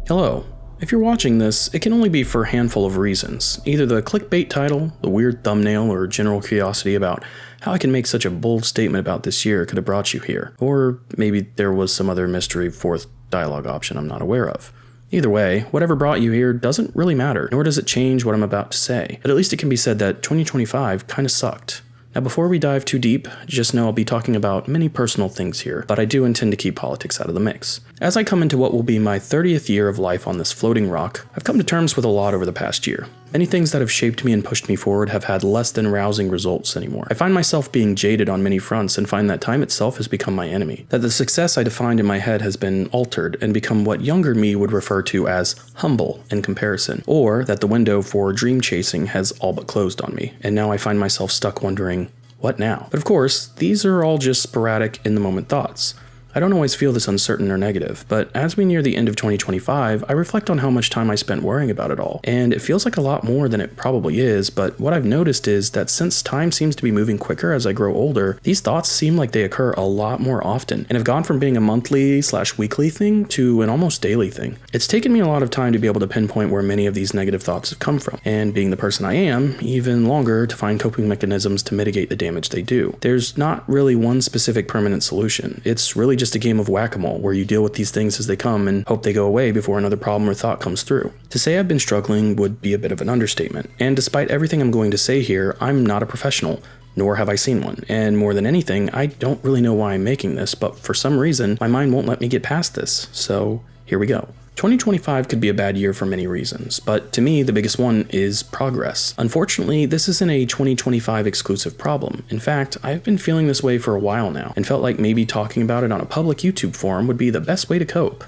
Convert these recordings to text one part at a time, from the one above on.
Hello. If you're watching this, it can only be for a handful of reasons. Either the clickbait title, the weird thumbnail, or general curiosity about how I can make such a bold statement about this year could have brought you here. Or maybe there was some other mystery fourth dialogue option I'm not aware of. Either way, whatever brought you here doesn't really matter, nor does it change what I'm about to say. But at least it can be said that 2025 kinda sucked. Now before we dive too deep, just know I'll be talking about many personal things here, but I do intend to keep politics out of the mix. As I come into what will be my 30th year of life on this floating rock, I've come to terms with a lot over the past year. Many things that have shaped me and pushed me forward have had less than rousing results anymore. I find myself being jaded on many fronts and find that time itself has become my enemy. That the success I defined in my head has been altered and become what younger me would refer to as humble in comparison. Or that the window for dream chasing has all but closed on me, and now I find myself stuck wondering, what now? But of course, these are all just sporadic in-the-moment thoughts. I don't always feel this uncertain or negative, but as we near the end of 2025, I reflect on how much time I spent worrying about it all, and it feels like a lot more than it probably is, but what I've noticed is that since time seems to be moving quicker as I grow older, these thoughts seem like they occur a lot more often, and have gone from being a monthly/weekly thing to an almost daily thing. It's taken me a lot of time to be able to pinpoint where many of these negative thoughts have come from, and being the person I am, even longer to find coping mechanisms to mitigate the damage they do. There's not really one specific permanent solution. It's really just a game of whack-a-mole where you deal with these things as they come and hope they go away before another problem or thought comes through. To say I've been struggling would be a bit of an understatement, and despite everything I'm going to say here, I'm not a professional, nor have I seen one, and more than anything, I don't really know why I'm making this, but for some reason, my mind won't let me get past this, so here we go. 2025 could be a bad year for many reasons, but to me, the biggest one is progress. Unfortunately, this isn't a 2025 exclusive problem. In fact, I've been feeling this way for a while now, and felt like maybe talking about it on a public YouTube forum would be the best way to cope.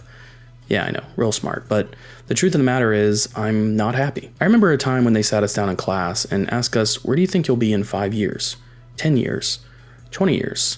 Yeah, I know, real smart, but the truth of the matter is, I'm not happy. I remember a time when they sat us down in class and asked us, where do you think you'll be in 5 years, 10 years, 20 years?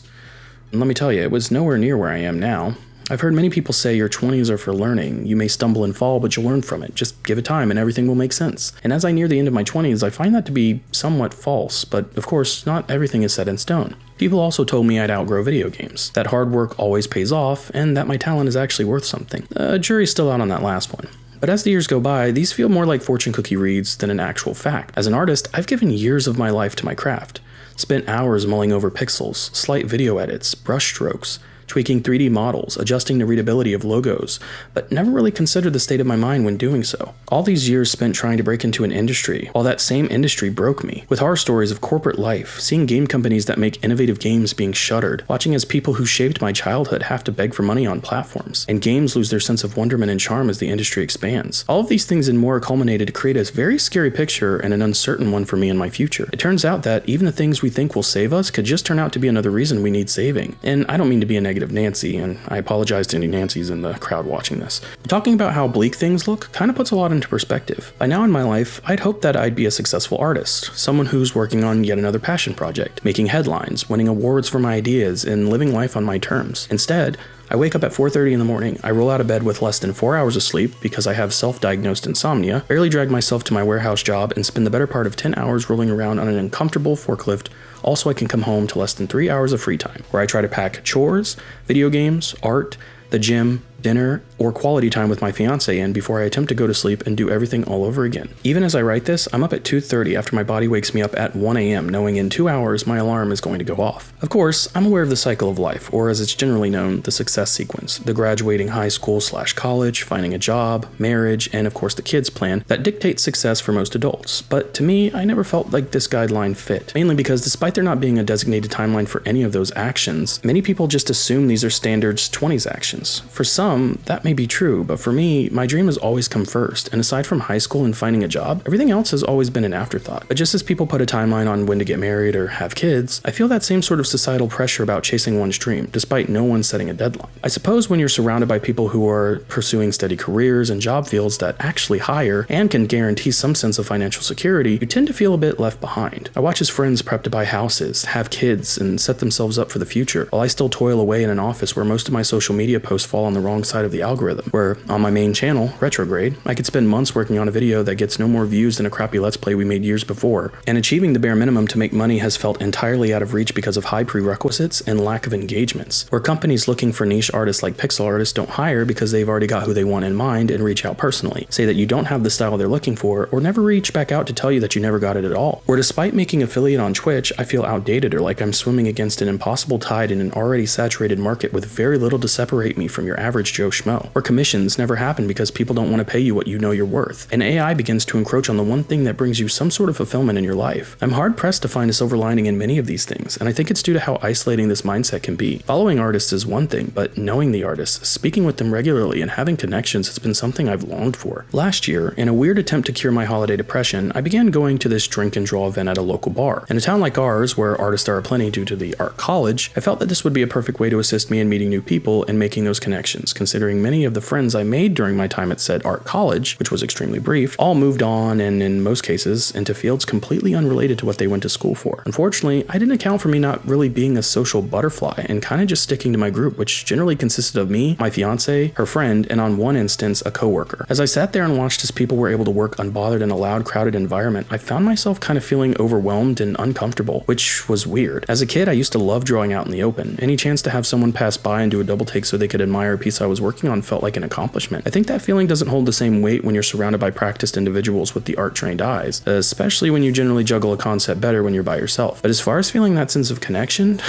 And let me tell you, it was nowhere near where I am now. I've heard many people say your 20s are for learning. You may stumble and fall, but you'll learn from it. Just give it time and everything will make sense. And as I near the end of my 20s, I find that to be somewhat false, but of course, not everything is set in stone. People also told me I'd outgrow video games, that hard work always pays off, and that my talent is actually worth something. Jury's still out on that last one. But as the years go by, these feel more like fortune cookie reads than an actual fact. As an artist, I've given years of my life to my craft. Spent hours mulling over pixels, slight video edits, brush strokes, tweaking 3D models, adjusting the readability of logos, but never really considered the state of my mind when doing so. All these years spent trying to break into an industry, while that same industry broke me. With horror stories of corporate life, seeing game companies that make innovative games being shuttered, watching as people who shaped my childhood have to beg for money on platforms, and games lose their sense of wonderment and charm as the industry expands. All of these things and more culminated to create a very scary picture and an uncertain one for me in my future. It turns out that even the things we think will save us could just turn out to be another reason we need saving. And I don't mean to be a negative Nancy, and I apologize to any Nancys in the crowd watching this. Talking about how bleak things look kind of puts a lot into perspective. By now in my life, I'd hoped that I'd be a successful artist, someone who's working on yet another passion project, making headlines, winning awards for my ideas, and living life on my terms. Instead, I wake up at 4:30 in the morning, I roll out of bed with less than 4 hours of sleep because I have self-diagnosed insomnia, barely drag myself to my warehouse job, and spend the better part of 10 hours rolling around on an uncomfortable forklift, also I can come home to less than 3 hours of free time, where I try to pack chores, video games, art, the gym, dinner, or quality time with my fiance in before I attempt to go to sleep and do everything all over again. Even as I write this, I'm up at 2:30 after my body wakes me up at 1 a.m. knowing in 2 hours my alarm is going to go off. Of course, I'm aware of the cycle of life, or as it's generally known, the success sequence, the graduating high school/college, finding a job, marriage, and of course the kids plan that dictates success for most adults. But to me, I never felt like this guideline fit, mainly because despite there not being a designated timeline for any of those actions, many people just assume these are standard 20s actions. For some, that may be true, but for me, my dream has always come first, and aside from high school and finding a job, everything else has always been an afterthought. But just as people put a timeline on when to get married or have kids, I feel that same sort of societal pressure about chasing one's dream, despite no one setting a deadline. I suppose when you're surrounded by people who are pursuing steady careers and job fields that actually hire and can guarantee some sense of financial security, you tend to feel a bit left behind. I watch as friends prep to buy houses, have kids, and set themselves up for the future, while I still toil away in an office where most of my social media posts fall on the wrong wrong side of the algorithm, where on my main channel, Retrograde, I could spend months working on a video that gets no more views than a crappy Let's Play we made years before, and achieving the bare minimum to make money has felt entirely out of reach because of high prerequisites and lack of engagements, where companies looking for niche artists like pixel artists don't hire because they've already got who they want in mind and reach out personally, say that you don't have the style they're looking for, or never reach back out to tell you that you never got it at all. Or despite making affiliate on Twitch, I feel outdated or like I'm swimming against an impossible tide in an already saturated market with very little to separate me from your average Joe Schmo. Or commissions never happen because people don't want to pay you what you know you're worth, and AI begins to encroach on the one thing that brings you some sort of fulfillment in your life. I'm hard pressed to find a silver lining in many of these things, and I think it's due to how isolating this mindset can be. Following artists is one thing, but knowing the artists, speaking with them regularly, and having connections has been something I've longed for. Last year, in a weird attempt to cure my holiday depression, I began going to this drink and draw event at a local bar. In a town like ours, where artists are aplenty due to the art college, I felt that this would be a perfect way to assist me in meeting new people and making those connections, considering many of the friends I made during my time at said art college, which was extremely brief, all moved on and in most cases into fields completely unrelated to what they went to school for. Unfortunately, I didn't account for me not really being a social butterfly and kind of just sticking to my group, which generally consisted of me, my fiance, her friend, and on one instance, a coworker. As I sat there and watched as people were able to work unbothered in a loud, crowded environment, I found myself kind of feeling overwhelmed and uncomfortable, which was weird. As a kid, I used to love drawing out in the open. Any chance to have someone pass by and do a double take so they could admire a piece I was working on felt like an accomplishment. I think that feeling doesn't hold the same weight when you're surrounded by practiced individuals with the art-trained eyes, especially when you generally juggle a concept better when you're by yourself. But as far as feeling that sense of connection,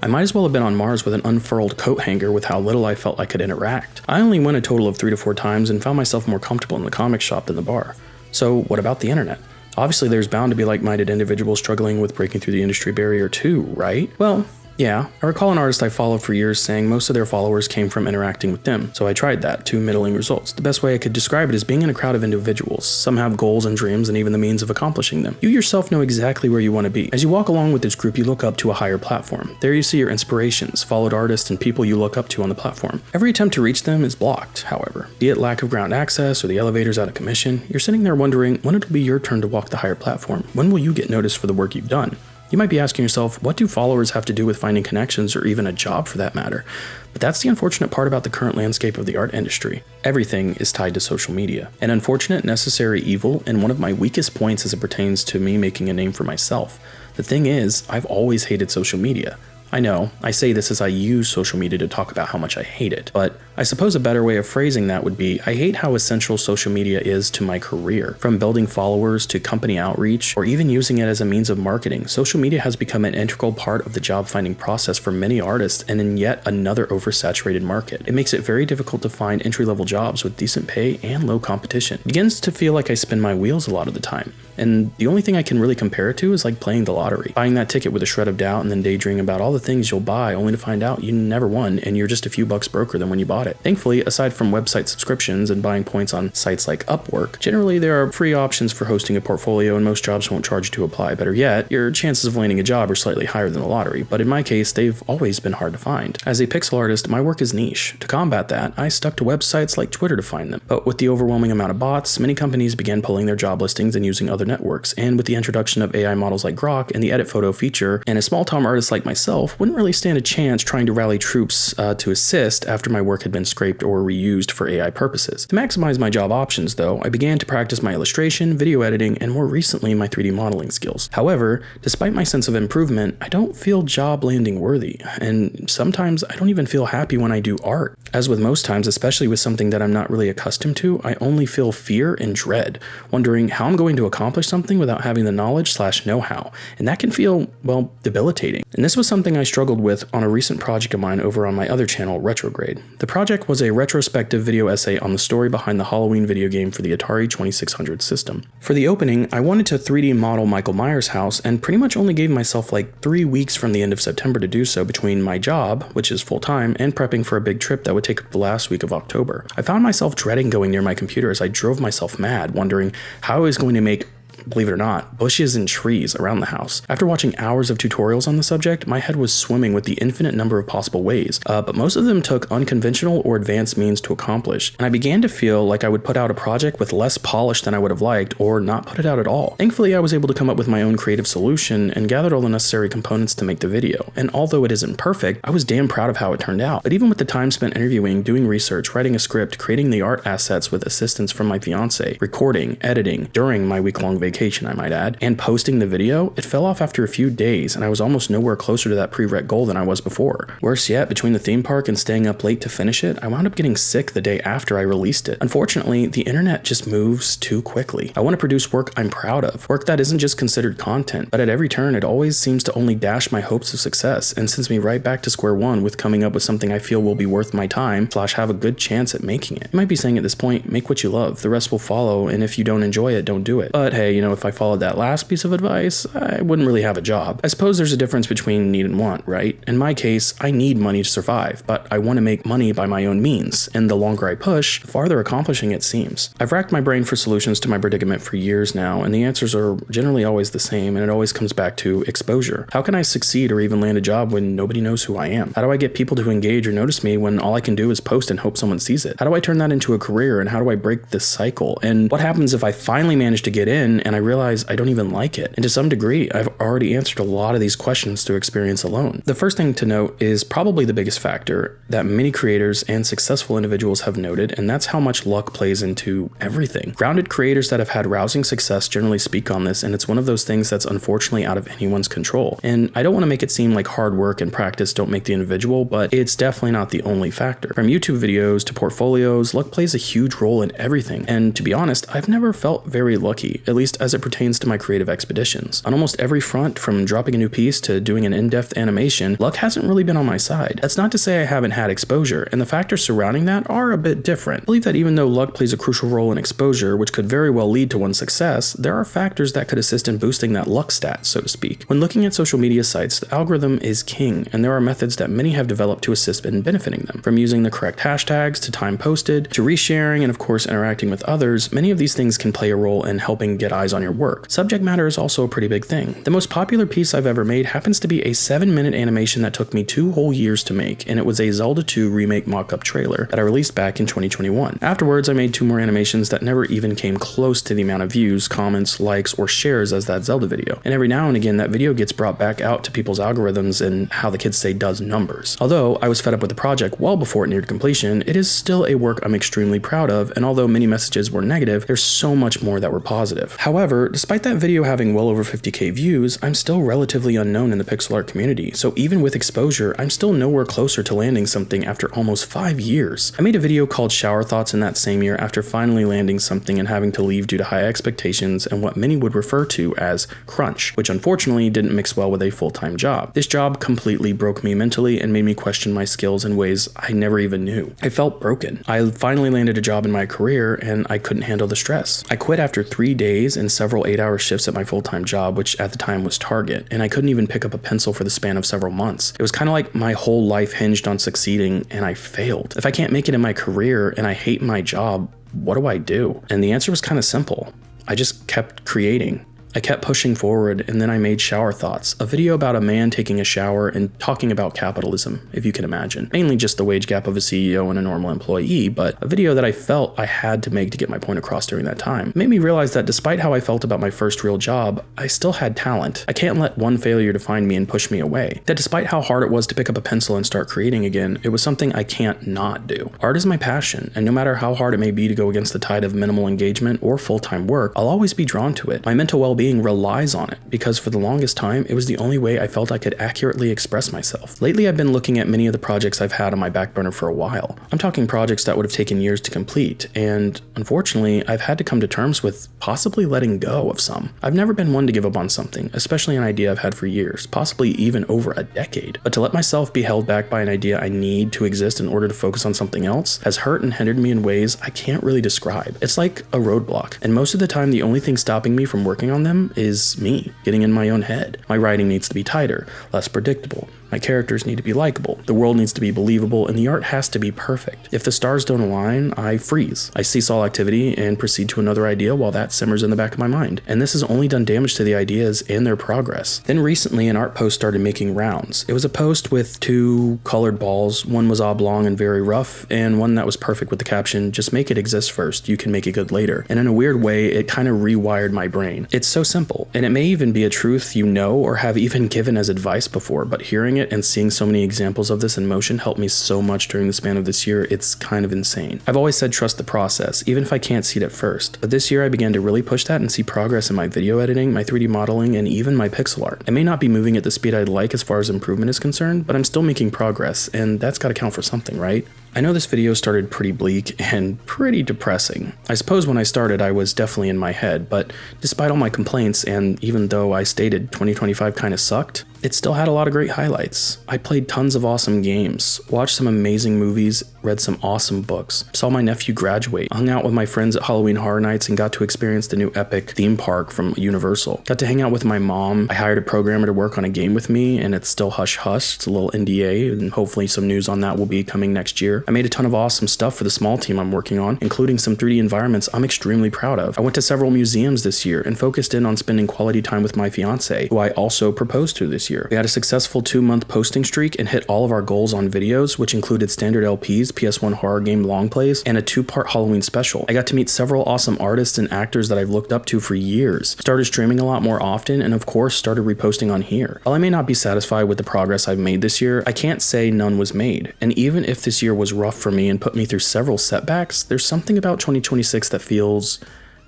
I might as well have been on Mars with an unfurled coat hanger with how little I felt I could interact. I only went a total of 3 to 4 times and found myself more comfortable in the comic shop than the bar. So what about the internet? Obviously there's bound to be like-minded individuals struggling with breaking through the industry barrier too, right? Well, yeah, I recall an artist I followed for years saying most of their followers came from interacting with them, so I tried that, to middling results. The best way I could describe it is being in a crowd of individuals. Some have goals and dreams and even the means of accomplishing them. You yourself know exactly where you want to be. As you walk along with this group, you look up to a higher platform. There you see your inspirations, followed artists, and people you look up to on the platform. Every attempt to reach them is blocked, however. Be it lack of ground access or the elevators out of commission, you're sitting there wondering when it'll be your turn to walk the higher platform. When will you get noticed for the work you've done? You might be asking yourself, what do followers have to do with finding connections or even a job for that matter? But that's the unfortunate part about the current landscape of the art industry. Everything is tied to social media. An unfortunate necessary evil and one of my weakest points as it pertains to me making a name for myself. The thing is, I've always hated social media. I know, I say this as I use social media to talk about how much I hate it, but I suppose a better way of phrasing that would be, I hate how essential social media is to my career. From building followers to company outreach, or even using it as a means of marketing, social media has become an integral part of the job finding process for many artists and in yet another oversaturated market. It makes it very difficult to find entry-level jobs with decent pay and low competition. It begins to feel like I spin my wheels a lot of the time. And the only thing I can really compare it to is like playing the lottery. Buying that ticket with a shred of doubt and then daydreaming about all the things you'll buy only to find out you never won and you're just a few bucks broker than when you bought it. Thankfully, aside from website subscriptions and buying points on sites like Upwork, generally there are free options for hosting a portfolio and most jobs won't charge you to apply. Better yet, your chances of landing a job are slightly higher than the lottery, but in my case, they've always been hard to find. As a pixel artist, my work is niche. To combat that, I stuck to websites like Twitter to find them. But with the overwhelming amount of bots, many companies began pulling their job listings and using other networks, and with the introduction of AI models like Grok and the edit photo feature, and a small-time artist like myself wouldn't really stand a chance trying to rally troops to assist after my work had been scraped or reused for AI purposes. To maximize my job options, though, I began to practice my illustration, video editing, and more recently my 3D modeling skills. However, despite my sense of improvement, I don't feel job landing worthy, and sometimes I don't even feel happy when I do art. As with most times, especially with something that I'm not really accustomed to, I only feel fear and dread, wondering how I'm going to accomplish something without having the knowledge/know-how, and that can feel, well, debilitating. And this was something I struggled with on a recent project of mine over on my other channel, Retrograde. The project was a retrospective video essay on the story behind the Halloween video game for the Atari 2600 system. For the opening, I wanted to 3D model Michael Myers' house and pretty much only gave myself like 3 weeks from the end of September to do so between my job, which is full-time, and prepping for a big trip that would take up the last week of October. I found myself dreading going near my computer as I drove myself mad, wondering how I was going to make believe it or not, bushes and trees around the house. After watching hours of tutorials on the subject, my head was swimming with the infinite number of possible ways, but most of them took unconventional or advanced means to accomplish, and I began to feel like I would put out a project with less polish than I would have liked, or not put it out at all. Thankfully, I was able to come up with my own creative solution and gathered all the necessary components to make the video, and although it isn't perfect, I was damn proud of how it turned out. But even with the time spent interviewing, doing research, writing a script, creating the art assets with assistance from my fiance, recording, editing, during my week-long vacation I might add, and posting the video, it fell off after a few days and I was almost nowhere closer to that pre-rec goal than I was before. Worse yet, between the theme park and staying up late to finish it, I wound up getting sick the day after I released it. Unfortunately, the internet just moves too quickly. I want to produce work I'm proud of, work that isn't just considered content, but at every turn it always seems to only dash my hopes of success and sends me right back to square one with coming up with something I feel will be worth my time / have a good chance at making it. You might be saying at this point, make what you love, the rest will follow, and if you don't enjoy it, don't do it. But hey, if I followed that last piece of advice, I wouldn't really have a job. I suppose there's a difference between need and want, right? In my case, I need money to survive, but I want to make money by my own means, and the longer I push, the farther accomplishing it seems. I've racked my brain for solutions to my predicament for years now, and the answers are generally always the same, and it always comes back to exposure. How can I succeed or even land a job when nobody knows who I am? How do I get people to engage or notice me when all I can do is post and hope someone sees it? How do I turn that into a career, and how do I break this cycle? And what happens if I finally manage to get in and I realize I don't even like it? And to some degree, I've already answered a lot of these questions through experience alone. The first thing to note is probably the biggest factor that many creators and successful individuals have noted, and that's how much luck plays into everything. Grounded creators that have had rousing success generally speak on this, and it's one of those things that's unfortunately out of anyone's control. And I don't want to make it seem like hard work and practice don't make the individual, but it's definitely not the only factor. From YouTube videos to portfolios, luck plays a huge role in everything. And to be honest, I've never felt very lucky, at least as it pertains to my creative expeditions. On almost every front, from dropping a new piece to doing an in-depth animation, luck hasn't really been on my side. That's not to say I haven't had exposure, and the factors surrounding that are a bit different. I believe that even though luck plays a crucial role in exposure, which could very well lead to one's success, there are factors that could assist in boosting that luck stat, so to speak. When looking at social media sites, the algorithm is king, and there are methods that many have developed to assist in benefiting them. From using the correct hashtags, to time posted, to resharing, and of course interacting with others, many of these things can play a role in helping get eyes on your work. Subject matter is also a pretty big thing. The most popular piece I've ever made happens to be a 7-minute animation that took me 2 whole years to make, and it was a Zelda 2 remake mock-up trailer that I released back in 2021. Afterwards, I made 2 more animations that never even came close to the amount of views, comments, likes, or shares as that Zelda video. And every now and again, that video gets brought back out to people's algorithms and how the kids say does numbers. Although I was fed up with the project well before it neared completion, it is still a work I'm extremely proud of, and although many messages were negative, there's so much more that were positive. However, despite that video having well over 50k views, I'm still relatively unknown in the pixel art community, so even with exposure, I'm still nowhere closer to landing something after almost 5 years. I made a video called Shower Thoughts in that same year after finally landing something and having to leave due to high expectations and what many would refer to as crunch, which unfortunately didn't mix well with a full-time job. This job completely broke me mentally and made me question my skills in ways I never even knew. I felt broken. I finally landed a job in my career and I couldn't handle the stress. I quit after 3 days and several 8-hour shifts at my full-time job, which at the time was Target, and I couldn't even pick up a pencil for the span of several months. It was kind of like my whole life hinged on succeeding and I failed. If I can't make it in my career and I hate my job, what do I do? And the answer was kind of simple. I just kept creating. I kept pushing forward, and then I made Shower Thoughts, a video about a man taking a shower and talking about capitalism, if you can imagine. Mainly just the wage gap of a CEO and a normal employee, but a video that I felt I had to make to get my point across during that time. It made me realize that despite how I felt about my first real job, I still had talent. I can't let one failure define me and push me away. That despite how hard it was to pick up a pencil and start creating again, it was something I can't not do. Art is my passion, and no matter how hard it may be to go against the tide of minimal engagement or full-time work, I'll always be drawn to it. My mental well-being relies on it, because for the longest time, it was the only way I felt I could accurately express myself. Lately, I've been looking at many of the projects I've had on my back burner for a while. I'm talking projects that would have taken years to complete, and unfortunately, I've had to come to terms with possibly letting go of some. I've never been one to give up on something, especially an idea I've had for years, possibly even over a decade. But to let myself be held back by an idea I need to exist in order to focus on something else has hurt and hindered me in ways I can't really describe. It's like a roadblock, and most of the time, the only thing stopping me from working on them is me getting in my own head. My writing needs to be tighter, less predictable. My My characters need to be likable, the world needs to be believable, and the art has to be perfect. If the stars don't align, I freeze. I cease all activity and proceed to another idea while that simmers in the back of my mind. And this has only done damage to the ideas and their progress. Then recently an art post started making rounds. It was a post with 2 colored balls. One was oblong and very rough, and one that was perfect with the caption, "Just make it exist first, you can make it good later." And in a weird way, it kind of rewired my brain. It's so simple, and it may even be a truth you know or have even given as advice before, but hearing it and seeing so many examples of this in motion helped me so much during the span of this year, it's kind of insane. I've always said trust the process, even if I can't see it at first. But this year I began to really push that and see progress in my video editing, my 3D modeling, and even my pixel art. I may not be moving at the speed I'd like as far as improvement is concerned, but I'm still making progress, and that's gotta count for something, right? I know this video started pretty bleak and pretty depressing. I suppose when I started I was definitely in my head, but despite all my complaints, and even though I stated 2025 kinda sucked, it still had a lot of great highlights. I played tons of awesome games, watched some amazing movies, read some awesome books, saw my nephew graduate, hung out with my friends at Halloween Horror Nights and got to experience the new Epic theme park from Universal. Got to hang out with my mom. I hired a programmer to work on a game with me, and it's still hush-hush. It's a little NDA, and hopefully some news on that will be coming next year. I made a ton of awesome stuff for the small team I'm working on, including some 3D environments I'm extremely proud of. I went to several museums this year and focused in on spending quality time with my fiance, who I also proposed to this year. We had a successful 2-month posting streak and hit all of our goals on videos, which included standard LPs, PS1 horror game long plays, and a 2-part Halloween special. I got to meet several awesome artists and actors that I've looked up to for years, started streaming a lot more often, and of course started reposting on here. While I may not be satisfied with the progress I've made this year, I can't say none was made. And even if this year was rough for me and put me through several setbacks, there's something about 2026 that feels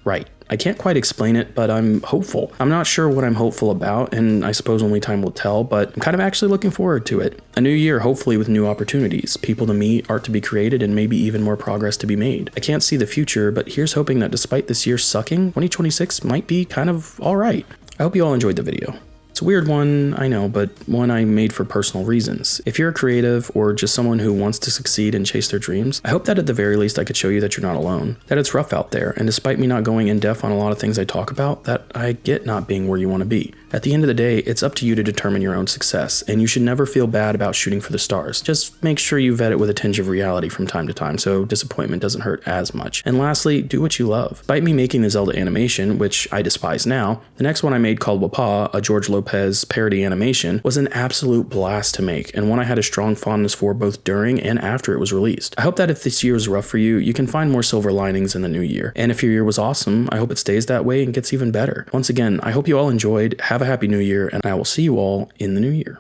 right. I can't quite explain it, but I'm hopeful. I'm not sure what I'm hopeful about, and I suppose only time will tell, but I'm kind of actually looking forward to it. A new year, hopefully with new opportunities, people to meet, art to be created, and maybe even more progress to be made. I can't see the future, but here's hoping that despite this year sucking, 2026 might be kind of alright. I hope you all enjoyed the video. It's a weird one, I know, but one I made for personal reasons. If you're a creative or just someone who wants to succeed and chase their dreams, I hope that at the very least I could show you that you're not alone, that it's rough out there, and despite me not going in depth on a lot of things I talk about, that I get not being where you want to be. At the end of the day, it's up to you to determine your own success, and you should never feel bad about shooting for the stars. Just make sure you vet it with a tinge of reality from time to time so disappointment doesn't hurt as much. And lastly, do what you love. Despite me making the Zelda animation, which I despise now, the next one I made called Wapa, a George Lopez parody animation, was an absolute blast to make, and one I had a strong fondness for both during and after it was released. I hope that if this year is rough for you, you can find more silver linings in the new year. And if your year was awesome, I hope it stays that way and gets even better. Once again, I hope you all enjoyed. Have a happy new year, and I will see you all in the new year.